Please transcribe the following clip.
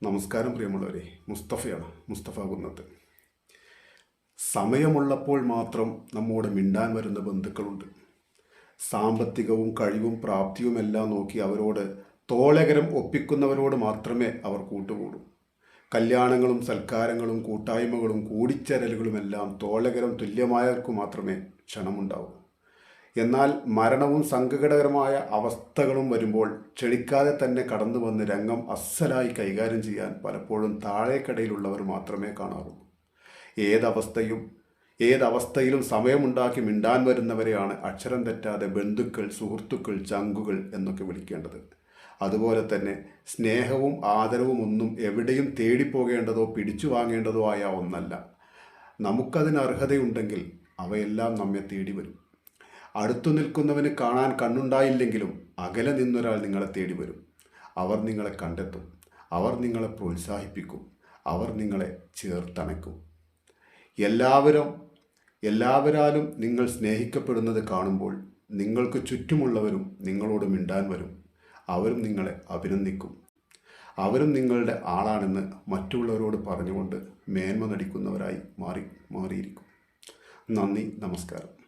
നമസ്കാരം പ്രിയമുള്ളവരെ, മുസ്തഫയാണ്. മുസ്തഫ കുന്നത്ത്. സമയമുള്ളപ്പോൾ മാത്രം നമ്മോട് മിണ്ടാൻ വരുന്ന ബന്ധുക്കളുണ്ട്. സാമ്പത്തികവും കഴിവും പ്രാപ്തിയുമെല്ലാം നോക്കി അവരോട് തോളകരം ഒപ്പിക്കുന്നവരോട് മാത്രമേ അവർ കൂട്ടുകൂടൂ. കല്യാണങ്ങളും സൽക്കാരങ്ങളും കൂട്ടായ്മകളും കൂടിച്ചേരലുകളുമെല്ലാം തോളകരം തുല്യമായവർക്ക് മാത്രമേ ക്ഷണമുണ്ടാവൂ. എന്നാൽ മരണവും സങ്കടകരമായ അവസ്ഥകളും വരുമ്പോൾ ക്ഷണിക്കാതെ തന്നെ കടന്നു വന്ന് രംഗം അസ്സലായി കൈകാര്യം ചെയ്യാൻ പലപ്പോഴും താഴേക്കടയിലുള്ളവർ മാത്രമേ കാണാറുള്ളൂ. ഏതവസ്ഥയിലും സമയമുണ്ടാക്കി മിണ്ടാൻ വരുന്നവരെയാണ് അക്ഷരം തെറ്റാതെ ബന്ധുക്കൾ, സുഹൃത്തുക്കൾ, ചങ്കുകൾ എന്നൊക്കെ വിളിക്കേണ്ടത്. അതുപോലെ തന്നെ സ്നേഹവും ആദരവും ഒന്നും എവിടെയും തേടിപ്പോകേണ്ടതോ പിടിച്ചു വാങ്ങേണ്ടതോ ആയ ഒന്നല്ല. നമുക്കതിന് അർഹതയുണ്ടെങ്കിൽ അവയെല്ലാം നമ്മെ തേടി വരും. അടുത്തു നിൽക്കുന്നവന് കാണാൻ കണ്ണുണ്ടായില്ലെങ്കിലും അകലെ നിന്നൊരാൾ നിങ്ങളെ തേടി വരും. അവർ നിങ്ങളെ കണ്ടെത്തും. അവർ നിങ്ങളെ പ്രോത്സാഹിപ്പിക്കും. അവർ നിങ്ങളെ ചേർത്തണയ്ക്കും. എല്ലാവരാലും നിങ്ങൾ സ്നേഹിക്കപ്പെടുന്നത് കാണുമ്പോൾ നിങ്ങൾക്ക് ചുറ്റുമുള്ളവരും നിങ്ങളോട് മിണ്ടാൻ വരും. അവരും നിങ്ങളെ അഭിനന്ദിക്കും. അവരും നിങ്ങളുടെ ആളാണെന്ന് മറ്റുള്ളവരോട് പറഞ്ഞുകൊണ്ട് മേന്മ നടിക്കുന്നവരായി മാറിയിരിക്കും. നന്ദി, നമസ്കാരം.